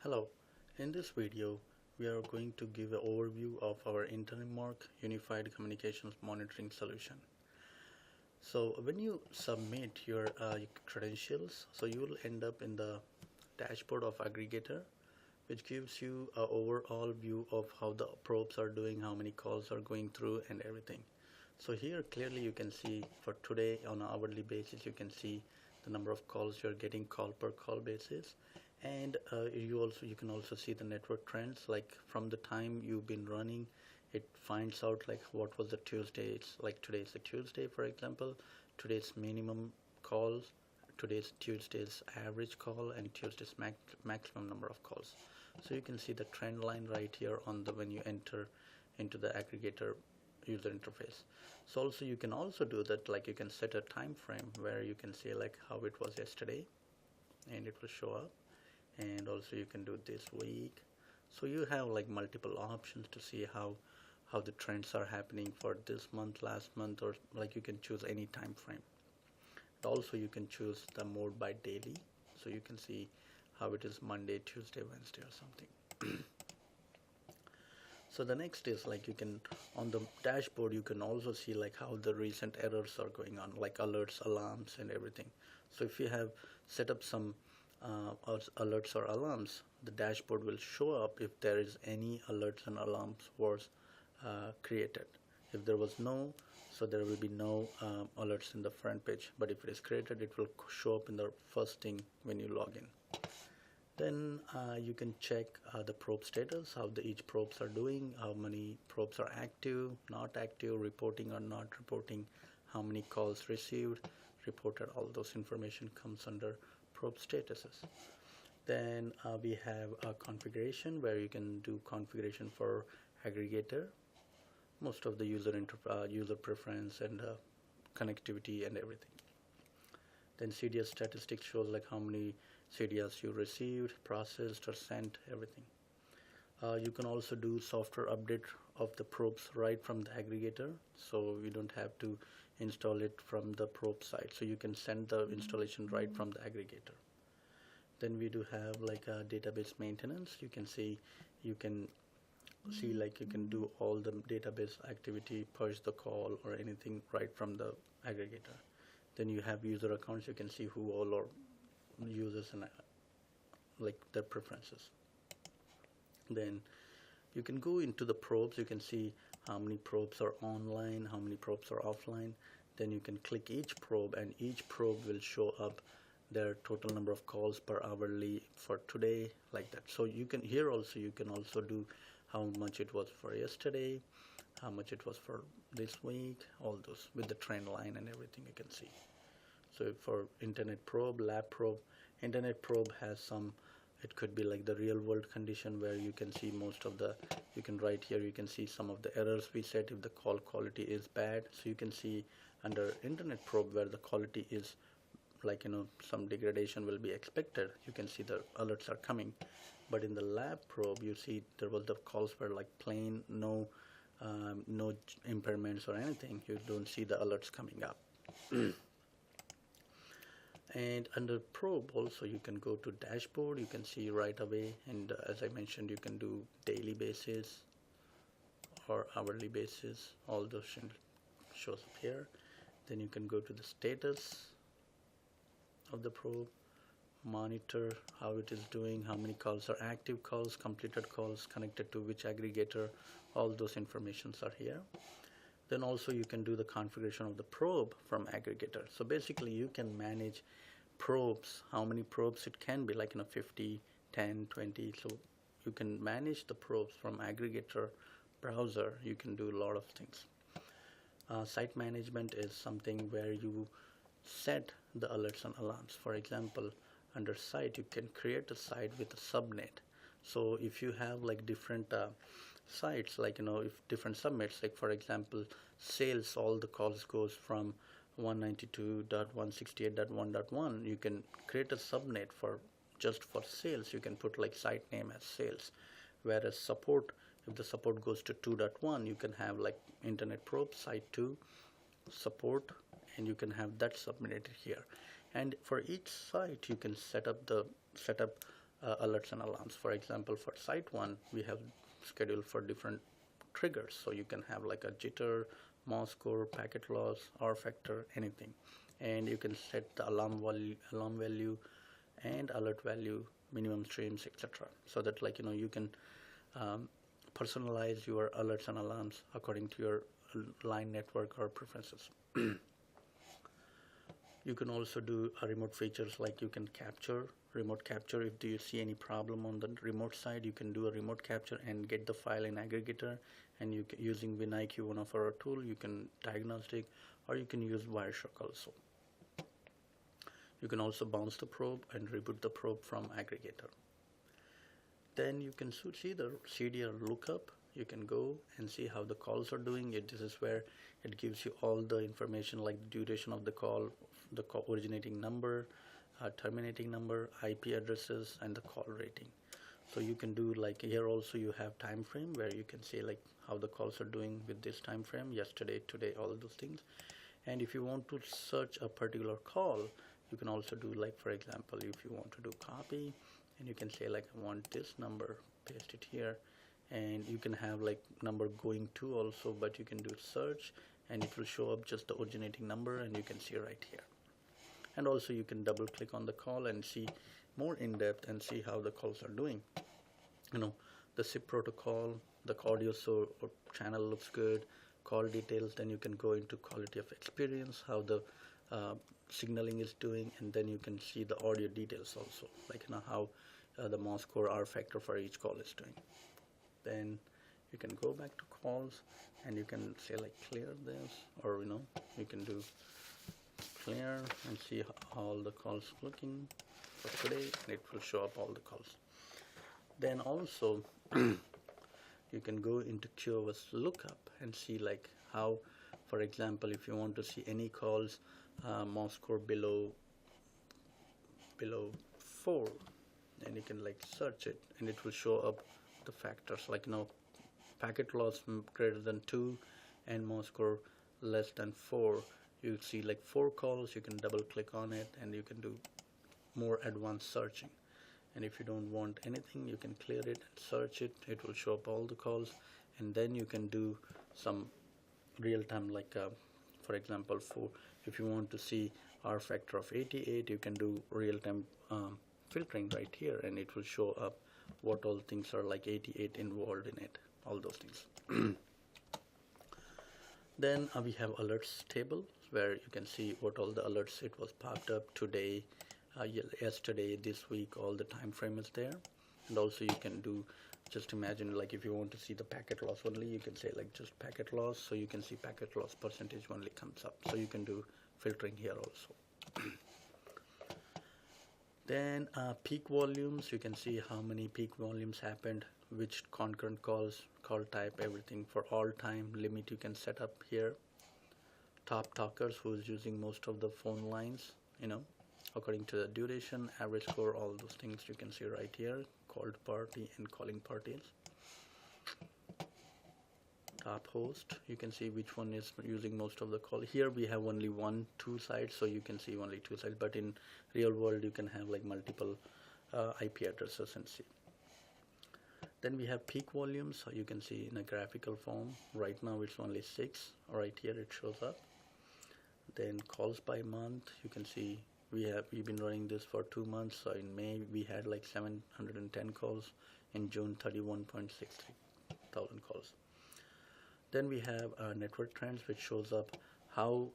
Hello, in this video we are going to give an overview of our Intellimarc Unified Communications Monitoring solution. So when you submit your credentials, so you will end up in the dashboard of aggregator, which gives you an overall view of how the probes are doing, how many calls are going through and everything. So here clearly you can see for today on an hourly basis, you can see the number of calls you're getting call per call basis, and you can also see the network trends, like from the time you've been running. It finds out like what was the Tuesday. It's like today's a Tuesday, for example, today's minimum calls, today's Tuesday's average call, and Tuesday's maximum number of calls. So you can see the trend line right here on the when you enter into the aggregator user interface. So also you can also do that, like you can set a time frame where you can see like how it was yesterday and it will show up, and also you can do this week. So you have like multiple options to see how the trends are happening for this month, last month, or like you can choose any time frame. Also you can choose the mode by daily, so you can see how it is Monday, Tuesday, Wednesday or something. So the next is like you can on the dashboard you can also see like how the recent errors are going on, like alerts, alarms and everything. So if you have set up some alerts or alarms, the dashboard will show up if there is any alerts and alarms was created. If there was no, so there will be no alerts in the front page, but if it is created, it will show up in the first thing when you log in. Then you can check the probe status, how each probes are doing, how many probes are active, not active, reporting or not reporting, how many calls received, reported. All those information comes under probe statuses. Then we have a configuration where you can do configuration for aggregator, most of the user preference and connectivity and everything. Then CDS statistics shows like how many CDS you received, processed or sent, everything. You can also do software update of the probes right from the aggregator, so you don't have to install it from the probe side. So you can send the installation right from the aggregator. Then we do have like a database maintenance. You can see like you can do all the database activity, purge the call or anything right from the aggregator. Then you have user accounts. You can see who all are users and like their preferences. Then you can go into the probes. You can see how many probes are online, how many probes are offline. Then you can click each probe, and each probe will show up their total number of calls per hourly for today, like that. So you can here also you can also do how much it was for yesterday, how much it was for this week, all those with the trend line and everything you can see. So for internet probe, lab probe, internet probe has some, it could be like the real world condition where you can see most of the, you can write here, you can see some of the errors we set if the call quality is bad. So you can see under internet probe where the quality is like, some degradation will be expected. You can see the alerts are coming. But in the lab probe, you see there was the calls were like plain, no impairments or anything. You don't see the alerts coming up. And under probe also you can go to dashboard, you can see right away, and as I mentioned, you can do daily basis or hourly basis. All those shows up here. Then you can go to the status of the probe, monitor how it is doing, how many calls are active calls, completed calls, connected to which aggregator. All those informations are here. Then also you can do the configuration of the probe from aggregator. So basically you can manage probes, how many probes it can be, like 50, 10, 20. So you can manage the probes from aggregator browser. You can do a lot of things. Site management is something where you set the alerts and alarms. For example, under site you can create a site with a subnet. So if you have like different sites, like if different subnets, like for example sales, all the calls goes from 192.168.1.1, you can create a subnet for just for sales. You can put like site name as sales. Whereas support, if the support goes to 2.1, you can have like internet probe site 2 support, and you can have that submitted here. And for each site you can set up alerts and alarms. For example, for site 1 we have scheduled for different triggers, so you can have like a jitter, mouse score, packet loss, R factor, anything, and you can set the alarm value and alert value, minimum streams, etc., so that like you can personalize your alerts and alarms according to your line network or preferences. You can also do remote features, like you can remote capture. If you see any problem on the remote side, you can do a remote capture and get the file in aggregator, and you can, using WinIQ, one of our tool, you can diagnostic, or you can use Wireshark also. You can also bounce the probe and reboot the probe from aggregator. Then you can see the CDR lookup. You can go and see how the calls are doing. This is where it gives you all the information, like the duration of the call originating number, terminating number, IP addresses, and the call rating. So you can do, like here also you have time frame where you can see like how the calls are doing with this time frame, yesterday, today, all those things. And if you want to search a particular call, you can also do, like for example, if you want to do copy, and you can say like I want this number, paste it here, and you can have like number going to also, but you can do search and it will show up just the originating number, and you can see right here. And also you can double click on the call and see more in depth and see how the calls are doing. The SIP protocol, the audio channel looks good, call details. Then you can go into quality of experience, how the signaling is doing, and then you can see the audio details also, like how the mouse score, R factor for each call is doing. Then you can go back to calls and you can say like clear this, or you can do clear and see how all the calls looking for today, and it will show up all the calls. Then also you can go into QoS lookup and see like how, for example, if you want to see any calls mouse score below 4, then you can like search it and it will show up the factors, like packet loss greater than 2 and mouse score less than 4. You see like 4 calls, you can double click on it and you can do more advanced searching. And if you don't want anything, you can clear it and search it. It will show up all the calls, and then you can do some real time, like for example, if you want to see R factor of 88, you can do real time filtering right here, and it will show up what all things are like 88 involved in it, all those things. Then we have alerts table where you can see what all the alerts it was popped up today, yesterday, this week, all the time frame is there. And also you can do, just imagine like if you want to see the packet loss only, you can say like just packet loss, so you can see packet loss percentage only comes up, so you can do filtering here also. Then peak volumes, you can see how many peak volumes happened, which concurrent calls, call type, everything. For all time limit you can set up here. Top talkers, who is using most of the phone lines, according to the duration, average score, all those things you can see right here. Called party and calling parties. Top host, you can see which one is using most of the call. Here we have only 2 sites, so you can see only 2 sites, but in real world you can have like multiple IP addresses and see. Then we have peak volumes, so you can see in a graphical form. Right now it's only 6, right here it shows up. Then calls by month, you can see we've been running this for 2 months. So in May we had like 710 calls, in June 31.63 thousand calls. Then we have network trends, which shows up how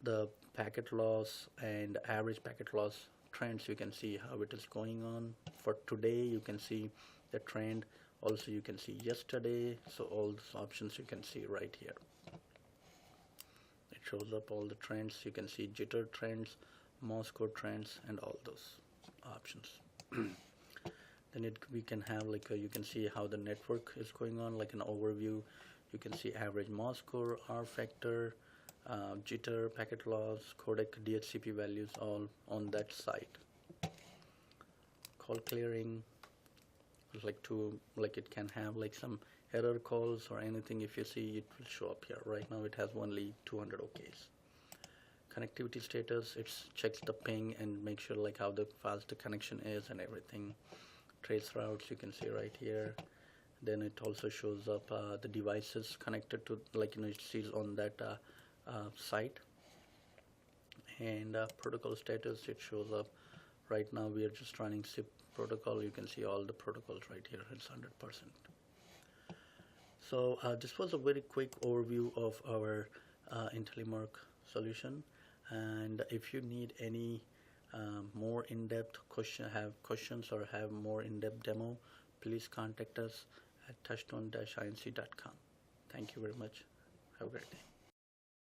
the packet loss and average packet loss trends. You can see how it is going on. For today you can see the trend. Also you can see yesterday, so all those options you can see right here. It shows up all the trends. You can see jitter trends, mouse score trends, and all those options. Then we can have like you can see how the network is going on, like an overview. You can see average mouse score, R factor, jitter, packet loss, codec, DHCP values, all on that site. Call clearing, like it can have like some error calls or anything. If you see, it will show up here. Right now it has only 200 OKs. Connectivity status, it checks the ping and make sure like how fast the connection is and everything. trace routes, you can see right here. Then it also shows up the devices connected to, like, it sees on that site. And protocol status, it shows up. Right now we are just running SIP protocol. You can see all the protocols right here. It's 100%. So this was a very quick overview of our Intellimarc solution. And if you need any more in-depth questions or have more in-depth demo, please contact us at touchstone-inc.com. Thank you very much. Have a great day.